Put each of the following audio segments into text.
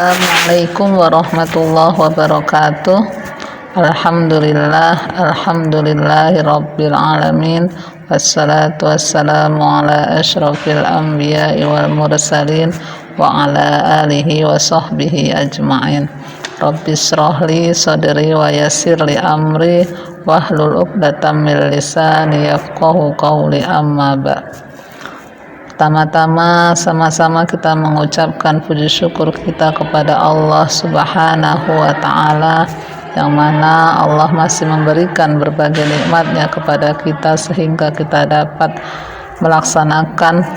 Assalamualaikum warahmatullahi wabarakatuh. Alhamdulillahi rabbil alamin. Wassalatu wassalamu ala asyrafil anbiya'i wal mursalin wa ala alihi wa sahbihi ajma'in. Rabbi shrahli sadri wa yassirli amri wahlul 'uqdatam min lisani yafqahu qawli, amma ba'd. Pertama-tama sama-sama kita mengucapkan puji syukur kita kepada Allah Subhanahu wa ta'ala, yang mana Allah masih memberikan berbagai nikmatnya kepada kita sehingga kita dapat melaksanakan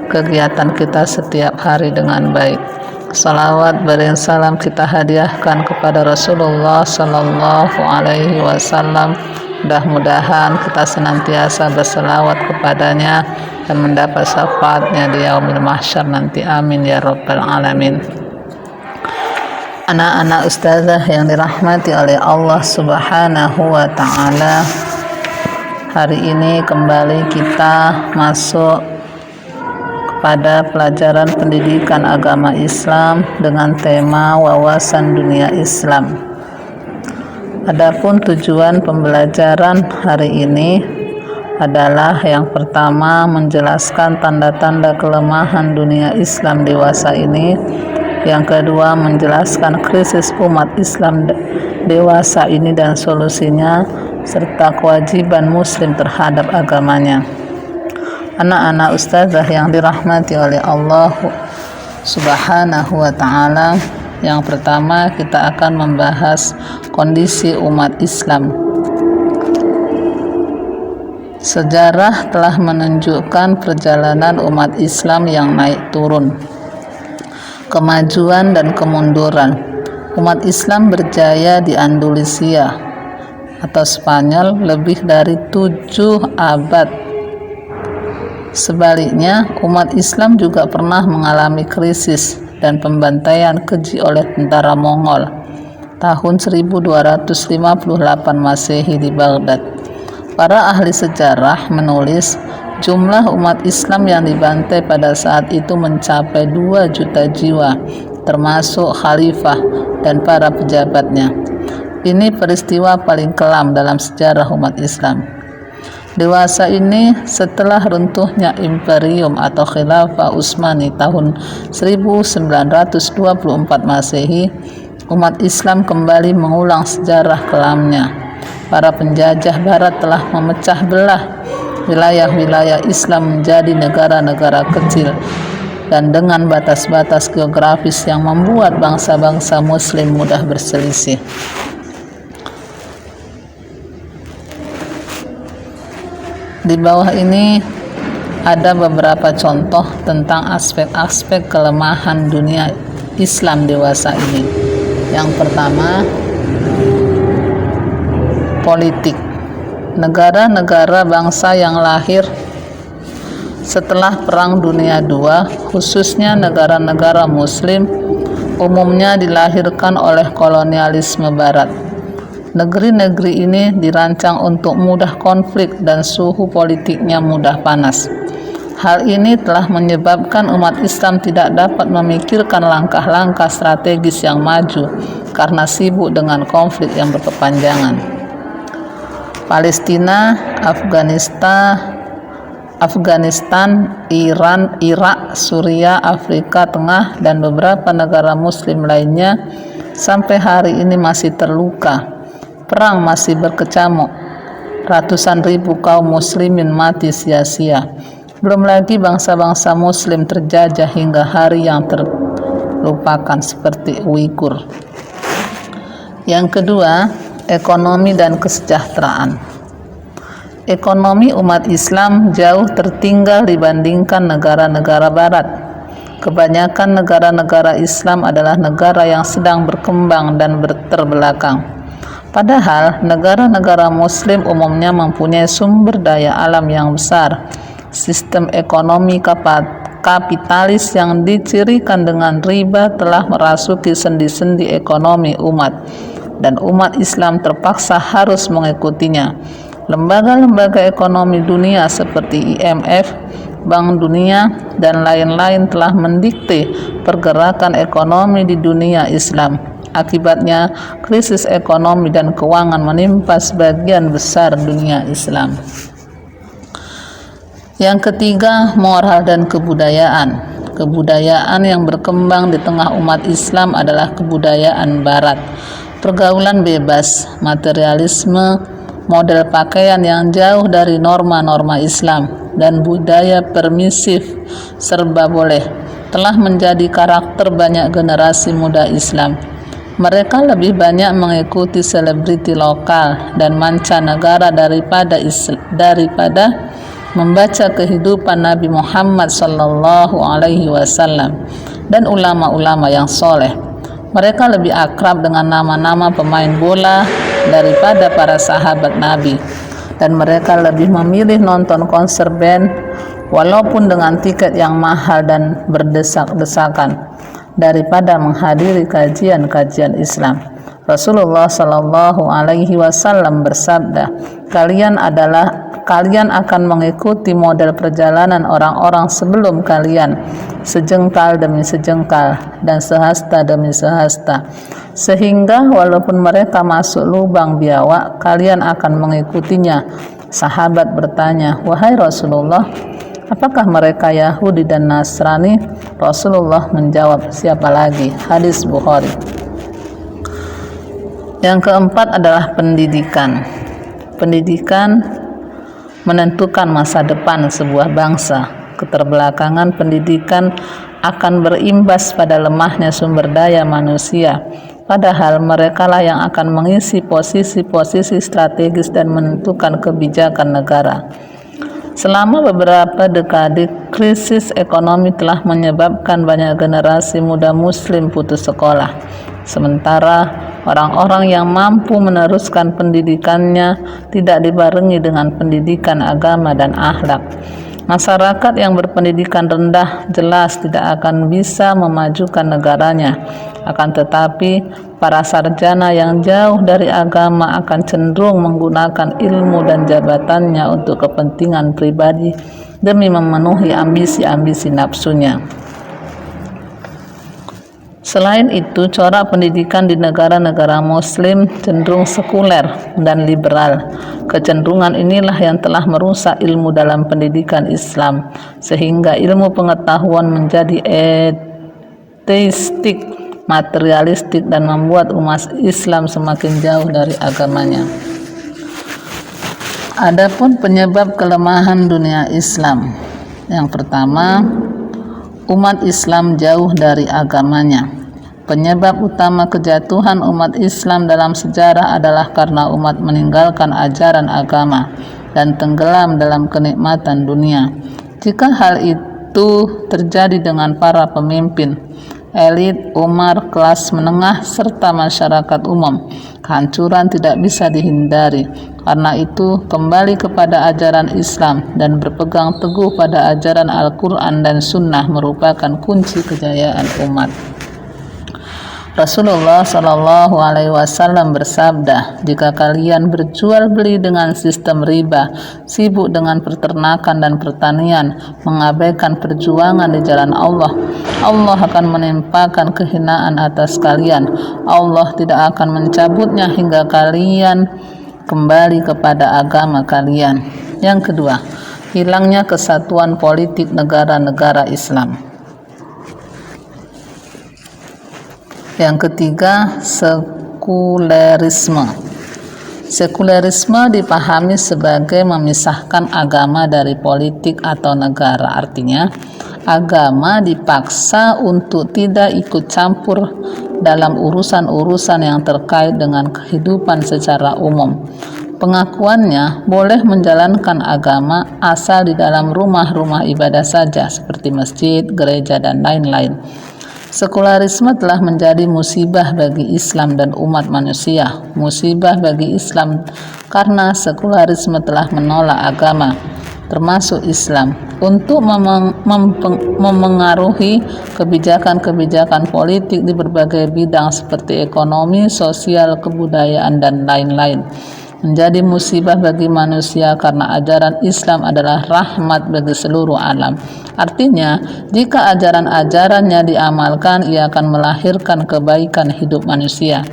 kegiatan kita setiap hari dengan baik. Salawat beriring salam kita hadiahkan kepada Rasulullah Sallallahu Alaihi Wasallam. Mudah-mudahan kita senantiasa berselawat kepadanya dan mendapat syafaatnya di yaumil mahsyar nanti. Amin ya rabbal alamin. Anak-anak ustazah yang dirahmati oleh Allah Subhanahu wa ta'ala, hari ini kembali kita masuk pada pelajaran pendidikan agama Islam dengan tema wawasan dunia Islam. Adapun tujuan pembelajaran hari ini adalah yang pertama menjelaskan tanda-tanda kelemahan dunia Islam dewasa ini, yang kedua menjelaskan krisis umat Islam dewasa ini dan solusinya, serta kewajiban muslim terhadap agamanya. Anak-anak ustazah yang dirahmati oleh Allah Subhanahu wa ta'ala, yang pertama kita akan membahas kondisi umat Islam. Sejarah telah menunjukkan perjalanan umat Islam yang naik turun, kemajuan dan kemunduran. Umat Islam berjaya di Andalusia atau Spanyol lebih dari 7 abad. Sebaliknya, umat Islam juga pernah mengalami krisis dan pembantaian keji oleh tentara Mongol tahun 1258 Masehi di Baghdad. Para ahli sejarah menulis jumlah umat Islam yang dibantai pada saat itu mencapai 2 juta jiwa, termasuk khalifah dan para pejabatnya. Ini peristiwa paling kelam dalam sejarah umat Islam. Dewasa ini setelah runtuhnya Imperium atau Khilafah Utsmani tahun 1924 Masehi, umat Islam kembali mengulang sejarah kelamnya. Para penjajah barat telah memecah belah wilayah-wilayah Islam menjadi negara-negara kecil dan dengan batas-batas geografis yang membuat bangsa-bangsa muslim mudah berselisih. Di bawah ini ada beberapa contoh tentang aspek-aspek kelemahan dunia Islam dewasa ini. Yang pertama, politik. Negara-negara bangsa yang lahir setelah Perang Dunia II, khususnya negara-negara muslim, umumnya dilahirkan oleh kolonialisme barat. Negeri-negeri ini dirancang untuk mudah konflik dan suhu politiknya mudah panas. Hal ini telah menyebabkan umat Islam tidak dapat memikirkan langkah-langkah strategis yang maju karena sibuk dengan konflik yang berkepanjangan. Palestina, Afghanistan, Iran, Irak, Suriah, Afrika Tengah, dan beberapa negara muslim lainnya sampai hari ini masih terluka. Perang masih berkecamuk, ratusan ribu kaum muslimin mati sia-sia. Belum lagi bangsa-bangsa muslim terjajah hingga hari yang terlupakan seperti Uighur. Yang kedua, ekonomi dan kesejahteraan. Ekonomi umat Islam jauh tertinggal dibandingkan negara-negara barat. Kebanyakan negara-negara Islam adalah negara yang sedang berkembang dan terbelakang. Padahal negara-negara muslim umumnya mempunyai sumber daya alam yang besar, sistem ekonomi kapitalis yang dicirikan dengan riba telah merasuki sendi-sendi ekonomi umat, dan umat Islam terpaksa harus mengikutinya. Lembaga-lembaga ekonomi dunia seperti IMF Bank Dunia, dan lain-lain telah mendikte pergerakan ekonomi di dunia Islam. Akibatnya, krisis ekonomi dan keuangan menimpa sebagian besar dunia Islam. Yang ketiga, moral dan kebudayaan. Kebudayaan yang berkembang di tengah umat Islam adalah kebudayaan Barat. Pergaulan bebas, materialisme, model pakaian yang jauh dari norma-norma Islam, dan budaya permisif serba boleh telah menjadi karakter banyak generasi muda Islam. Mereka lebih banyak mengikuti selebriti lokal dan mancanegara daripada membaca kehidupan Nabi Muhammad SAW dan ulama-ulama yang soleh. Mereka lebih akrab dengan nama-nama pemain bola daripada para sahabat Nabi, dan mereka lebih memilih nonton konser band walaupun dengan tiket yang mahal dan berdesak-desakan daripada menghadiri kajian-kajian Islam. Rasulullah SAW bersabda, kalian akan mengikuti model perjalanan orang-orang sebelum kalian, sejengkal demi sejengkal dan sehasta demi sehasta, sehingga walaupun mereka masuk lubang biawak, kalian akan mengikutinya. Sahabat bertanya, wahai Rasulullah, apakah mereka Yahudi dan Nasrani? Rasulullah menjawab, siapa lagi? Hadis Bukhari. Yang keempat adalah pendidikan. Pendidikan menentukan masa depan sebuah bangsa. Keterbelakangan pendidikan akan berimbas pada lemahnya sumber daya manusia, padahal merekalah yang akan mengisi posisi-posisi strategis dan menentukan kebijakan negara. Selama beberapa dekade, krisis ekonomi telah menyebabkan banyak generasi muda muslim putus sekolah. Sementara orang-orang yang mampu meneruskan pendidikannya tidak dibarengi dengan pendidikan agama dan akhlak. Masyarakat yang berpendidikan rendah jelas tidak akan bisa memajukan negaranya. Akan tetapi, para sarjana yang jauh dari agama akan cenderung menggunakan ilmu dan jabatannya untuk kepentingan pribadi demi memenuhi ambisi-ambisi nafsunya. Selain itu, corak pendidikan di negara-negara muslim cenderung sekuler dan liberal. Kecenderungan inilah yang telah merusak ilmu dalam pendidikan Islam, sehingga ilmu pengetahuan menjadi ateistik, materialistik, dan membuat umat Islam semakin jauh dari agamanya. Adapun penyebab kelemahan dunia Islam. Yang pertama, umat Islam jauh dari agamanya. Penyebab utama kejatuhan umat Islam dalam sejarah adalah karena umat meninggalkan ajaran agama dan tenggelam dalam kenikmatan dunia. Jika hal itu terjadi dengan para pemimpin, elit, umat, kelas menengah, serta masyarakat umum, kehancuran tidak bisa dihindari. Karena itu, kembali kepada ajaran Islam dan berpegang teguh pada ajaran Al-Quran dan Sunnah merupakan kunci kejayaan umat. Rasulullah SAW bersabda, jika kalian berjual beli dengan sistem riba, sibuk dengan peternakan dan pertanian, mengabaikan perjuangan di jalan Allah, Allah akan menimpakan kehinaan atas kalian. Allah tidak akan mencabutnya hingga kalian kembali kepada agama kalian. Yang kedua, hilangnya kesatuan politik negara-negara Islam. Yang ketiga, sekulerisme. Sekulerisme dipahami sebagai memisahkan agama dari politik atau negara. Artinya, agama dipaksa untuk tidak ikut campur dalam urusan-urusan yang terkait dengan kehidupan secara umum. Pengakuannya boleh menjalankan agama asal di dalam rumah-rumah ibadah saja, seperti masjid, gereja, dan lain-lain. Sekularisme telah menjadi musibah bagi Islam dan umat manusia. Musibah bagi Islam karena sekularisme telah menolak agama, termasuk Islam, untuk memengaruhi kebijakan-kebijakan politik di berbagai bidang seperti ekonomi, sosial, kebudayaan, dan lain-lain. menjadi musibah bagi manusia karena ajaran Islam adalah rahmat bagi seluruh alam. Artinya, jika ajaran-ajarannya diamalkan, ia akan melahirkan kebaikan hidup manusia.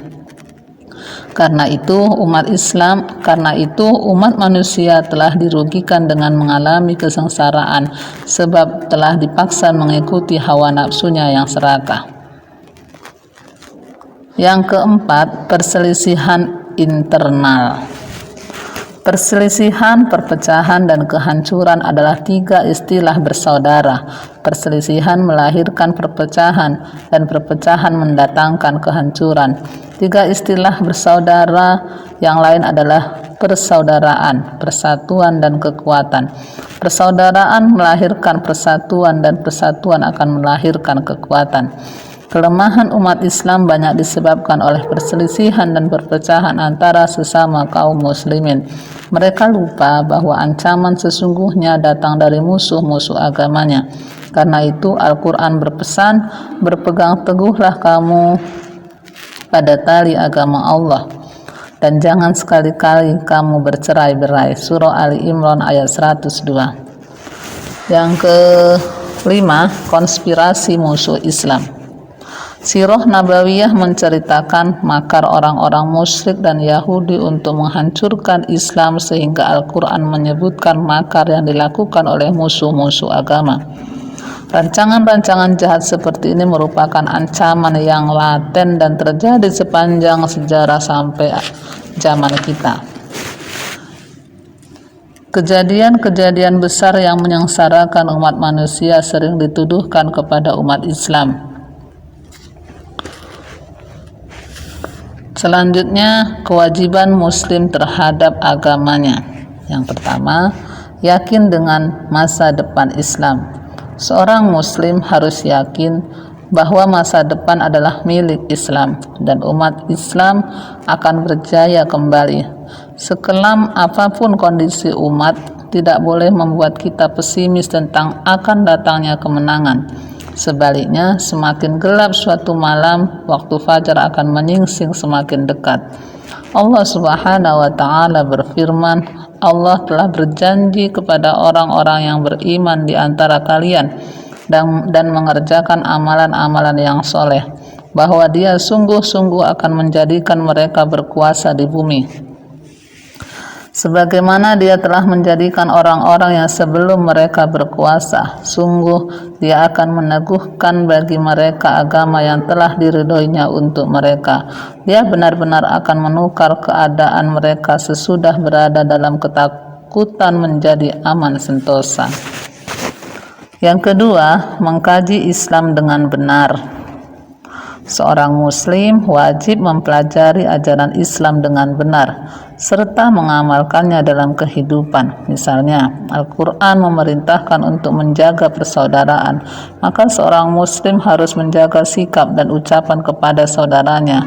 Karena itu umat manusia telah dirugikan dengan mengalami kesengsaraan sebab telah dipaksa mengikuti hawa nafsunya yang serakah. Yang keempat, perselisihan internal. Perselisihan, perpecahan, dan kehancuran adalah tiga istilah bersaudara. Perselisihan melahirkan perpecahan, dan perpecahan mendatangkan kehancuran. Tiga istilah bersaudara yang lain adalah persaudaraan, persatuan, dan kekuatan. Persaudaraan melahirkan persatuan, dan persatuan akan melahirkan kekuatan. Kelemahan umat Islam banyak disebabkan oleh perselisihan dan perpecahan antara sesama kaum muslimin. Mereka lupa bahwa ancaman sesungguhnya datang dari musuh-musuh agamanya. Karena itu Al-Quran berpesan, berpegang teguhlah kamu pada tali agama Allah, dan jangan sekali-kali kamu bercerai-berai. Surah Ali Imran ayat 102. Yang kelima, konspirasi musuh Islam. Sirah Nabawiyah menceritakan makar orang-orang musyrik dan Yahudi untuk menghancurkan Islam, sehingga Al-Quran menyebutkan makar yang dilakukan oleh musuh-musuh agama. Rancangan-rancangan jahat seperti ini merupakan ancaman yang laten dan terjadi sepanjang sejarah sampai zaman kita. Kejadian-kejadian besar yang menyengsarakan umat manusia sering dituduhkan kepada umat Islam. Selanjutnya, kewajiban muslim terhadap agamanya. Yang pertama, yakin dengan masa depan Islam. Seorang muslim harus yakin bahwa masa depan adalah milik Islam dan umat Islam akan berjaya kembali. Sekelam apapun kondisi umat, tidak boleh membuat kita pesimis tentang akan datangnya kemenangan. Sebaliknya, semakin gelap suatu malam, waktu fajar akan menyingsing semakin dekat. Allah Subhanahu wa Ta'ala berfirman, Allah telah berjanji kepada orang-orang yang beriman di antara kalian dan mengerjakan amalan-amalan yang soleh, bahwa Dia sungguh-sungguh akan menjadikan mereka berkuasa di bumi, sebagaimana Dia telah menjadikan orang-orang yang sebelum mereka berkuasa. Sungguh Dia akan meneguhkan bagi mereka agama yang telah diridhoinya untuk mereka. Dia benar-benar akan menukar keadaan mereka sesudah berada dalam ketakutan menjadi aman sentosa. Yang kedua, mengkaji Islam dengan benar. Seorang muslim wajib mempelajari ajaran Islam dengan benar serta mengamalkannya dalam kehidupan. Misalnya, Al-Quran memerintahkan untuk menjaga persaudaraan, maka seorang muslim harus menjaga sikap dan ucapan kepada saudaranya.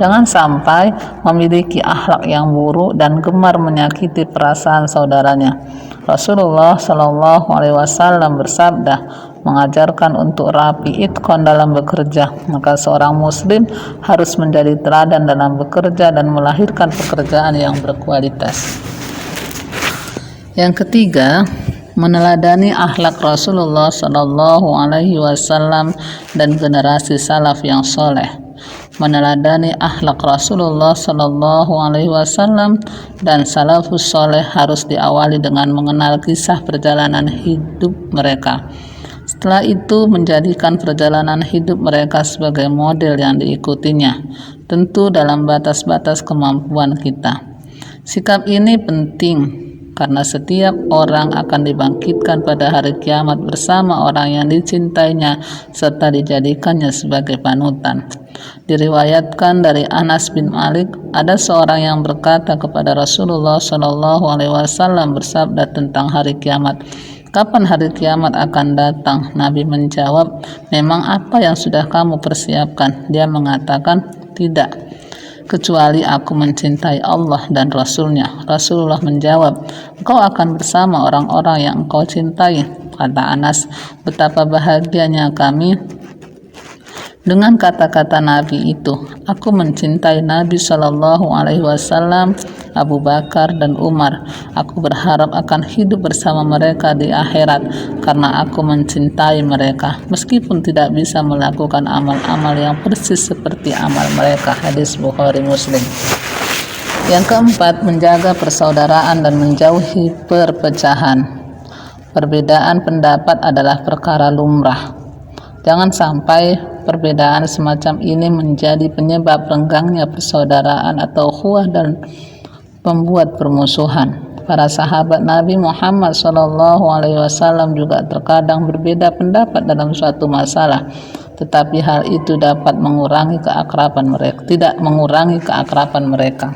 Jangan sampai memiliki akhlak yang buruk dan gemar menyakiti perasaan saudaranya. Rasulullah SAW bersabda, mengajarkan untuk rapi itqan dalam bekerja, maka seorang muslim harus menjadi teladan dalam bekerja dan melahirkan pekerjaan yang berkualitas. Yang ketiga, meneladani akhlak Rasulullah SAW dan generasi salaf yang soleh. Meneladani akhlak Rasulullah SAW dan salafus soleh harus diawali dengan mengenal kisah perjalanan hidup mereka. Setelah itu, menjadikan perjalanan hidup mereka sebagai model yang diikutinya, tentu dalam batas-batas kemampuan kita. Sikap ini penting karena setiap orang akan dibangkitkan pada hari kiamat bersama orang yang dicintainya serta dijadikannya sebagai panutan. Diriwayatkan dari Anas bin Malik, ada seorang yang berkata kepada Rasulullah SAW bersabda tentang hari kiamat, "Kapan hari kiamat akan datang?" Nabi menjawab, "Memang apa yang sudah kamu persiapkan?" Dia mengatakan, "Tidak, kecuali aku mencintai Allah dan Rasulnya." Rasulullah menjawab, "Engkau akan bersama orang-orang yang engkau cintai." Kata Anas, "Betapa bahagianya kami dengan kata-kata Nabi itu. Aku mencintai Nabi SAW Abu Bakar dan Umar. Aku berharap akan hidup bersama mereka di akhirat karena aku mencintai mereka, meskipun tidak bisa melakukan amal-amal yang persis seperti amal mereka. Hadis Bukhari Muslim. Yang keempat, menjaga persaudaraan dan menjauhi perpecahan. Perbedaan pendapat adalah perkara lumrah. Jangan sampai perbedaan semacam ini menjadi penyebab renggangnya persaudaraan atau ukhuwah dan membuat permusuhan. Para sahabat Nabi Muhammad SAW juga terkadang berbeda pendapat dalam suatu masalah, tetapi hal itu dapat mengurangi keakraban mereka, tidak mengurangi keakraban mereka.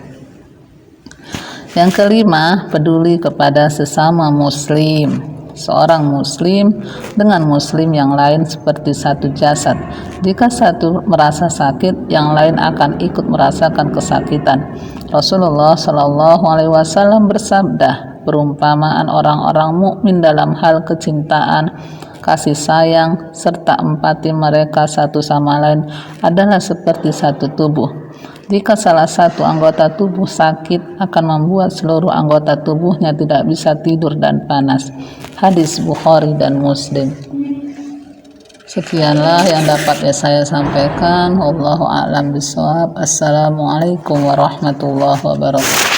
Yang kelima, peduli kepada sesama muslim. Seorang muslim dengan muslim yang lain seperti satu jasad. Jika satu merasa sakit, yang lain akan ikut merasakan kesakitan. Rasulullah SAW bersabda, perumpamaan orang-orang mukmin dalam hal kecintaan, kasih sayang, serta empati mereka satu sama lain adalah seperti satu tubuh. Jika salah satu anggota tubuh sakit, akan membuat seluruh anggota tubuhnya tidak bisa tidur dan panas. Hadis Bukhari dan Muslim. Sekianlah yang dapat saya sampaikan. Wallahu a'lam bishawab. Assalamualaikum warahmatullahi wabarakatuh.